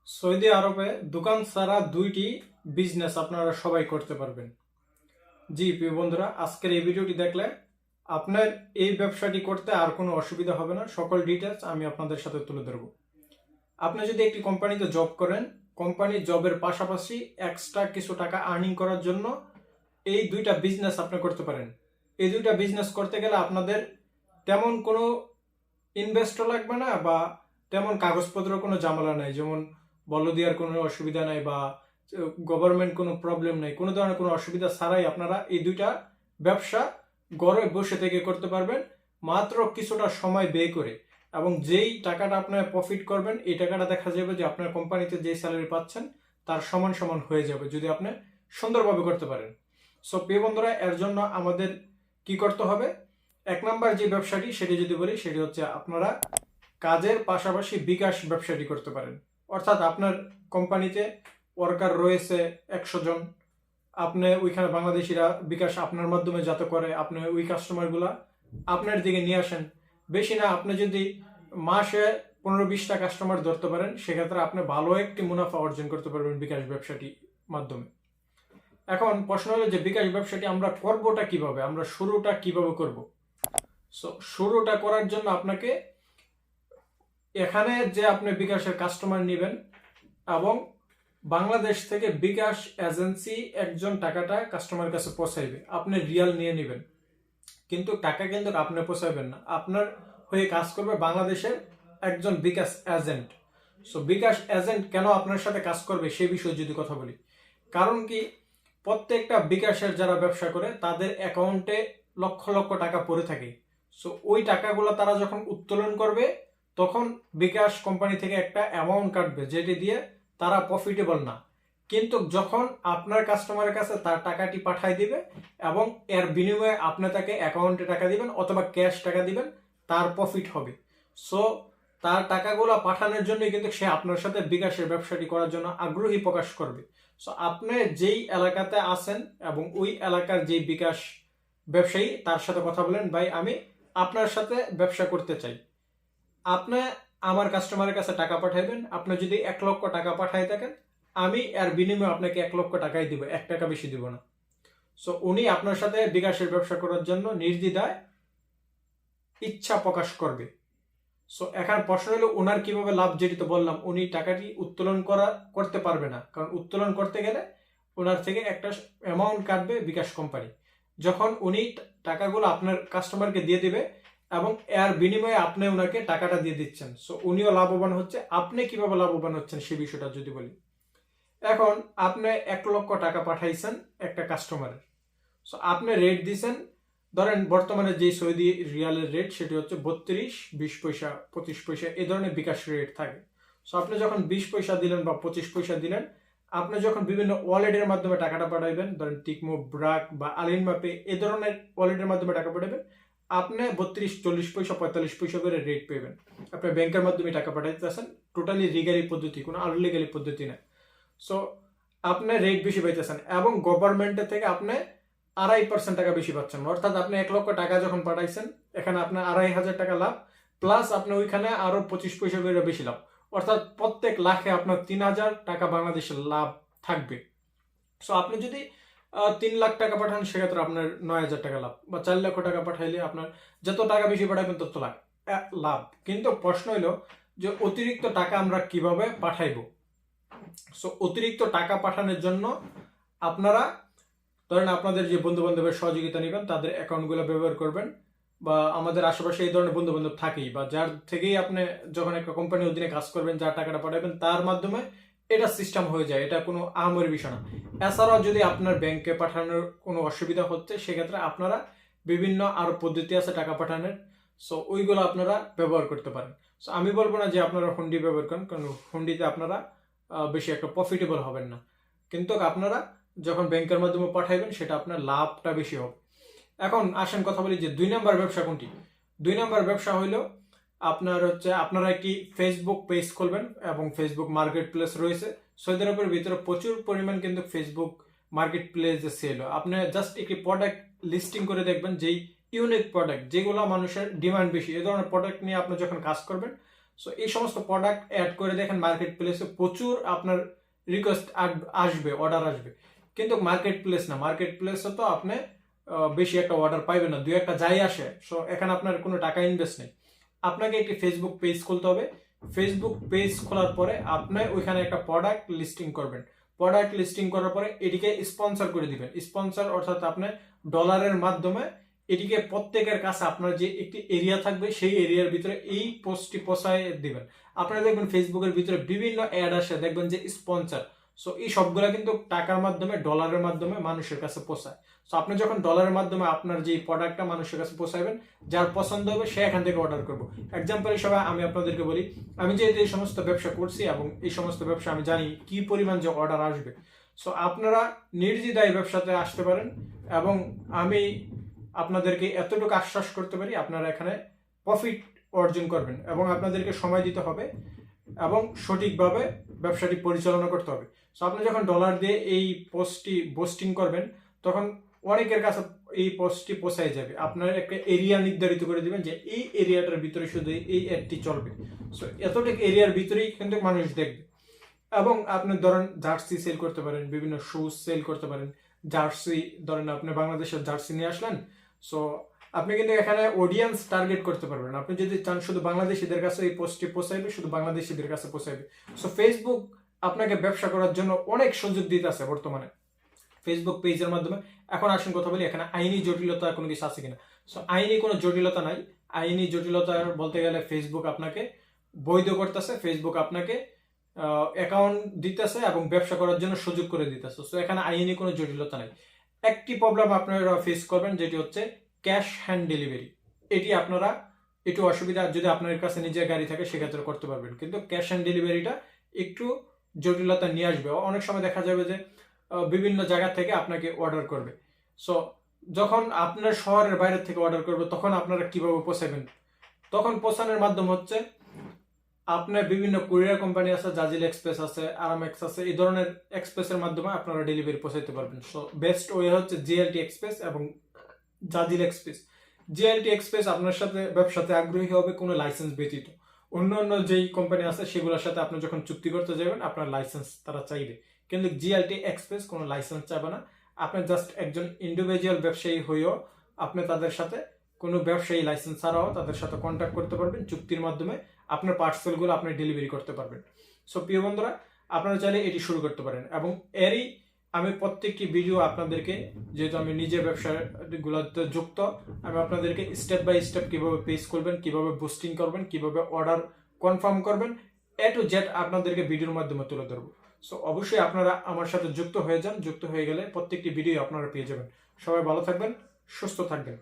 Saudi আরবে দোকান ছাড়া দুইটি বিজনেস আপনারা সবাই করতে পারবেন। জি প্রিয় বন্ধুরা, আজকের এই ভিডিওটি দেখলে আপনার এই ব্যবসাটি করতে আর কোনো অসুবিধা হবে না। সকল ডিটেলস আমি আপনাদের সাথে তুলে ধরব। আপনি যদি একটি কোম্পানিতে জব করেন, কোম্পানির জবের পাশাপাশি এক্সট্রা কিছু টাকা আর্নিং করার জন্য এই দুইটা বিজনেস আপনি করতে পারেন। এই দুইটা বিজনেস করতে গেলে আপনাদের তেমন কোনো ইনভেস্টও লাগবে না বা তেমন কাগজপত্র কোনো ঝামেলা নাই, যেমন বলদিয়ার কোনো অসুবিধা নাই বা গভর্নমেন্ট কোনো প্রবলেম নাই, কোনো ধরনের কোনো অসুবিধা ছাড়াই আপনারা এই দুইটা ব্যবসা ঘরে বসে থেকে করতে পারবেন মাত্র কিছুটা সময় ব্যয় করে। এবং যেই টাকাটা আপনার প্রফিট করবেন এই টাকাটা দেখা যাবে যে আপনার কোম্পানিতে যেই স্যালারি পাচ্ছেন তার সমান সমান হয়ে যাবে যদি আপনি সুন্দরভাবে করতে পারেন। সো প্রিয় বন্ধুরা, এর জন্য আমাদের কি করতে হবে? এক নাম্বার যে ব্যবসাটি সেটি যদি বলি, সেটি হচ্ছে আপনারা কাজের পাশাপাশি বিকাশ ব্যবসাটি করতে পারেন। অর্থাৎ আপনার কোম্পানিতে ওয়ার্কার রয়েছে 100 জন, আপনি ওইখানে বাংলাদেশিরা বিকাশ আপনার মাধ্যমে যাতে করে আপনি ওই কাস্টমারগুলা আপনার দিকে নিয়ে আসেন। বেশি না, আপনি যদি মাসে 15-20টা কাস্টমার ধরতে পারেন সেক্ষেত্রে আপনি ভালো একটি মুনাফা অর্জন করতে পারবেন বিকাশ ব্যবসাটি মাধ্যমে। এখন প্রশ্ন হলো যে বিকাশ ব্যবসাটি আমরা করবোটা কিভাবে, আমরা শুরুটা কিভাবে করব? সো শুরুটা করার জন্য আপনাকে এখানে যে আপনি বিকাশের কাস্টমার নেবেন এবং বাংলাদেশ থেকে বিকাশ এজেন্সি একজন টাকাটা কাস্টমারের কাছে পৌঁছাইবে, আপনি রিয়াল নিয়ে নেবেন, কিন্তু টাকা কিন্তু আপনি পৌঁছাবেন না, আপনার হয়ে কাজ করবে বাংলাদেশের একজন বিকাশ এজেন্ট। সো বিকাশ এজেন্ট কেন আপনার সাথে কাজ করবে সেই বিষয়ে যদি কথা বলি, কারণ কি প্রত্যেকটা বিকাশের যারা ব্যবসা করে তাদের অ্যাকাউন্টে লক্ষ লক্ষ টাকা পড়ে থাকে। সো ওই টাকাগুলো তারা যখন উত্তোলন করবে তখন বিকাশ কোম্পানি থেকে একটা অ্যামাউন্ট কাটবে যেটি দিয়ে তারা প্রফিটেবল না, কিন্তু যখন আপনার কাস্টমারের কাছে তার টাকাটি পাঠাই দিবে এবং এর বিনিময়ে আপনি তাকে অ্যাকাউন্টে টাকা দিবেন অথবা ক্যাশ টাকা দিবেন, তার প্রফিট হবে। সো তার টাকাগুলো পাঠানোর জন্য কিন্তু সে আপনার সাথে বিকাশের ব্যবসাটি করার জন্য আগ্রহী প্রকাশ করবে। সো আপনি যেই এলাকাতে আছেন এবং ওই এলাকার যেই বিকাশ ব্যবসায়ী তার সাথে কথা বলেন, ভাই আমি আপনার সাথে ব্যবসা করতে চাই, আপনি আমার কাস্টমারের কাছে টাকা পাঠাইবেন, আপনি যদি 1 লক্ষ টাকা পাঠাই থাকেন আমি এর বিনিময়ে আপনাকে 1 লক্ষ টাকাই দিব, 1 টাকা বেশি দিব না। সো উনি আপনার সাথে বিকাশের ব্যবসা করার জন্য নির্দ্বিধায় ইচ্ছা প্রকাশ করবে। সো এখন প্রশ্ন হলো ওনার কিভাবে লাভ, যেটি তো বললাম উনি টাকাটি উত্তোলন করতে পারবে না, কারণ উত্তোলন করতে গেলে ওনার থেকে একটা অ্যামাউন্ট কাটবে বিকাশ কোম্পানি। যখন উনি টাকাগুলো আপনার কাস্টমারকে দিয়ে দিবে এবং এর বিনিময়ে আপনি ওনাকে টাকাটা দিয়ে দিচ্ছেন, সো উনিও লাভবান হচ্ছে। আপনি কিভাবে লাভবান হচ্ছেন সেই বিষয়টা যদি বলি, এখন আপনি 1 লক্ষ টাকা পাঠাইছেন একটা কাস্টমারের, সো আপনি রেট দিচ্ছেন, ধরেন বর্তমানে যে সৌদি রিয়ালের রেট সেটি হচ্ছে 32, 20 পয়সা, 25 পয়সা, এই ধরনের বিকাশ রেট থাকে। সো আপনি যখন 20 পয়সা দিলেন বা 25 পয়সা দিলেন, আপনি যখন বিভিন্ন ওয়ালেটের মাধ্যমে টাকাটা পাঠাইবেন, ধরেন টিকমো, ব্রাক বা আলিন মাপে এই ধরনের ওয়ালেটের মাধ্যমে টাকা পাঠাবেন, আপনি 32, 40 পয়সা, 45 পয়সা করে রেট পেবেন। আপনি ব্যাংকের মাধ্যমে টাকা পাঠাইতেছেন, টোটালি লিগালি পদ্ধতি, কোনো আনলিগালি পদ্ধতি না। সো আপনি রেট বেশি পাইতেছেন এবং গভর্নমেন্টের থেকে আপনি 2.5% টাকা বেশি পাচ্ছেন। অর্থাৎ আপনি 1 লক্ষ টাকা যখন পাঠাইছেন এখানে আপনার 2,500 টাকা লাভ, প্লাস আপনি ওইখানে আরো 25 পয়সা করে বেশি লাভ, অর্থাৎ প্রত্যেক লাখে আপনার 3,000 টাকা বাংলাদেশের লাভ থাকবে। সো আপনি যদি 3 লাখ টাকা পাঠান সেক্ষেত্রে আপনার 9,000 টাকা লাভ, বা 4 লক্ষ টাকা পাঠাইলে আপনার যত টাকা বেশি পাঠাবেন তত লাভ। কিন্তু প্রশ্ন হলো যে অতিরিক্ত টাকা আমরা কিভাবে পাঠাইবো? সো অতিরিক্ত টাকা পাঠানোর জন্য আপনারা ধরেন আপনাদের যে বন্ধু বান্ধবের সহযোগিতা নেবেন, তাদের অ্যাকাউন্টগুলো ব্যবহার করবেন, বা আমাদের আশেপাশে এই ধরনের বন্ধু বান্ধব থাকেই, বা যার থেকেই আপনি যখন একটা কোম্পানির অধীনে কাজ করবেন যার টাকাটা পাঠাবেন তার মাধ্যমে এটা সিস্টেম হয়ে যায়, এটা কোনো আহামরি বিষয় না। এছাড়াও যদি আপনার ব্যাংকে পাঠানোর কোনো অসুবিধা হচ্ছে সেক্ষেত্রে আপনারা বিভিন্ন আরো পদ্ধতি আছে টাকা পাঠানোর, সো ওইগুলো আপনারা ব্যবহার করতে পারেন। সো আমি বলবো না যে আপনারা হুন্ডি ব্যবহার করেন, কারণ হুন্ডিতে আপনারা বেশি একটা প্রফিটেবল হবেন না, কিন্তু আপনারা যখন ব্যাংকের মাধ্যমে পাঠাইবেন সেটা আপনার লাভটা বেশি হবে। এখন আসেন কথা বলি যে 2 নম্বর ব্যবসা কোনটি। 2 নম্বর ব্যবসা হইলো আপনার হচ্ছে আপনারা একটি ফেসবুক পেজ খুলবেন এবং ফেসবুক মার্কেট প্লেস রয়েছে সৌদি আরবের ভিতরে, প্রচুর পরিমাণ কিন্তু ফেসবুক মার্কেট প্লেসে সেল হয়। আপনি জাস্ট একটি প্রোডাক্ট লিস্টিং করে দেখবেন যেই ইউনিক প্রোডাক্ট যেগুলো মানুষের ডিমান্ড বেশি, এই ধরনের প্রোডাক্ট নিয়ে আপনি যখন কাজ করবেন সো এই সমস্ত প্রোডাক্ট অ্যাড করে দেখেন মার্কেট প্লেসে প্রচুর আপনার রিকোয়েস্ট আসবে, অর্ডার আসবে, কিন্তু মার্কেট প্লেস না, মার্কেট প্লেসে তো আপনি বেশি একটা অর্ডার পাইবেন না, দুই একটা যাই আসে। সো এখানে আপনার কোনো টাকা ইনভেস্ট নেই। আপনাকে একটি ফেসবুক পেজ খুলতে হবে। ফেসবুক পেজ খোলার পরে আপনি ওইখানে একটা প্রোডাক্ট লিস্টিং করবেন। প্রোডাক্ট লিস্টিং করার পরে এটিকে স্পন্সর করে দিবেন। স্পন্সর অর্থাৎ আপনি ডলারের মাধ্যমে এটিকে প্রত্যেকের কাছে আপনার যে একটি এরিয়া থাকবে সেই এরিয়ার ভিতরে এই পোস্টটি পৌঁছায় দিবেন। আপনারা দেখবেন ফেসবুকের ভিতরে বিভিন্ন অ্যাড আসে, দেখবেন যে স্পন্সর। সো এই সবগুলা কিন্তু টাকার মাধ্যমে, ডলারের মাধ্যমে মানুষের কাছে পৌঁছায়। সো আপনি যখন ডলারের মাধ্যমে আপনার যে প্রোডাক্টটা মানুষের কাছে পৌঁছাবেন, যার পছন্দ হবে সে এখান থেকে অর্ডার করবো। এক্সাম্পল হিসেবে আমি আপনাদেরকে বলি, আমি যে এই সমস্ত ব্যবসা করছি এবং এই সমস্ত ব্যবসা আমি জানি কি পরিমাণ যে অর্ডার আসবে। সো আপনারা নির্দ্বিধায় ব্যবসাতে আসতে পারেন এবং আমি আপনাদেরকে এতটুকু আশ্বাস করতে পারি আপনারা এখানে প্রফিট অর্জন করবেন, এবং আপনাদেরকে সময় দিতে হবে এবং সঠিকভাবে ব্যবসাটি পরিচালনা করতে হবে। সো আপনি যখন ডলার দিয়ে এই পোস্টটি বোস্টিং করবেন, তখন অনেকের কাছে এই পোস্টটি পৌঁছায় যাবে। আপনার একটা এরিয়া নির্ধারিত করে দিবেন যে এই এরিয়াটার ভিতরে শুধু এই অ্যাডটি চলবে। সো এতটুকু এরিয়ার ভিতরেই কিন্তু মানুষ দেখবে। এবং আপনি ধরেন জার্সি সেল করতে পারেন, বিভিন্ন শুজ সেল করতে পারেন। জার্সি ধরেন আপনি বাংলাদেশের জার্সি নিয়ে আসলেন, সো আপনি কিন্তু এখানে অডিয়েন্স টার্গেট করতে পারবেন। আপনি যদি চান শুধু বাংলাদেশিদের কাছে এই পোস্টটি পৌঁছাইবে, শুধু বাংলাদেশিদের কাছে পৌঁছাইবে। সো ফেসবুক আপনাকে ব্যবসা করার জন্য অনেক সুযোগ দিতে আছে বর্তমানে ফেসবুক পেজের মাধ্যমে। এখন আসুন কথা বলি এখানে আইনি জটিলতা কোনো কিছু আছে কিনা। সো আইনি কোনো জটিলতা নাই। আইনি জটিলতা বলতে গেলে ফেসবুক আপনাকে বৈধ করতেছে, ফেসবুক আপনাকে অ্যাকাউন্ট দিতেছে এবং ব্যবসা করার জন্য সুযোগ করে দিতেছে। সো এখানে আইনি কোনো জটিলতা নাই। একটি প্রবলেম আপনারা ফেস করবেন, যেটি হচ্ছে ক্যাশ হ্যান্ড ডেলিভারি। এটি আপনারা একটু অসুবিধা, যদি আপনার কাছে নিজের গাড়ি থাকে সেক্ষেত্রে করতে পারবেন, কিন্তু ক্যাশ হ্যান্ড ডেলিভারিটা একটু জটিলতা নিয়ে আসবে। অনেক সময় দেখা যাবে যে বিভিন্ন জায়গা থেকে আপনাকে অর্ডার করবে। সো যখন আপনার শহরের বাইরে থেকে অর্ডার করবে, তখন আপনারা কিভাবে পৌঁছাবেন? তখন পৌঁছানোর মাধ্যম হচ্ছে আপনার বিভিন্ন কুরিয়ার কোম্পানি আছে, জাজিল এক্সপ্রেস আছে, আরামেক্স আছে, এই ধরনের এক্সপ্রেসের মাধ্যমে আপনারা ডেলিভারি পৌঁছাইতে পারবেন। সো বেস্ট ওয়ে হচ্ছে জিএলটি এক্সপ্রেস এবং জাজিল এক্সপ্রেস। জিএলটি এক্সপ্রেস আপনার সাথে ব্যবসাতে আগ্রহী হবে কোনো লাইসেন্স ব্যতীত। অন্য অন্য যেই কোম্পানি আছে সেগুলোর সাথে আপনি যখন চুক্তি করতে যাবেন আপনার লাইসেন্স তারা চাইবে, কিন্তু জিএলটি এক্সপ্রেস কোনো লাইসেন্স চাইবে না। আপনি জাস্ট একজন ইন্ডিভিজুয়াল ব্যবসায়ী হয়েও আপনি তাদের সাথে কোনো ব্যবসায়ী লাইসেন্স ছাড়াও তাদের সাথে কন্ট্যাক্ট করতে পারবেন, চুক্তির মাধ্যমে আপনার পার্সেলগুলো আপনি ডেলিভারি করতে পারবেন। সো প্রিয় বন্ধুরা, আপনারা চাইলে এটি শুরু করতে পারেন, এবং এরই আমি প্রত্যেকটি ভিডিও আপনাদেরকে, যেহেতু আমি নিজে ব্যবসাগুলোতে যুক্ত, আমি আপনাদেরকে স্টেপ বাই স্টেপ কিভাবে পেজ করবেন, কিভাবে বুস্টিং করবেন, কিভাবে অর্ডার কনফার্ম করবেন, এ টু জেড আপনাদেরকে ভিডিওর মাধ্যমে তুলে ধরবো। সো অবশ্যই আপনারা আমার সাথে যুক্ত হয়ে যান। যুক্ত হয়ে গেলে প্রত্যেকটি ভিডিও আপনারা পেয়ে যাবেন। সবাই ভালো থাকবেন, সুস্থ থাকবেন।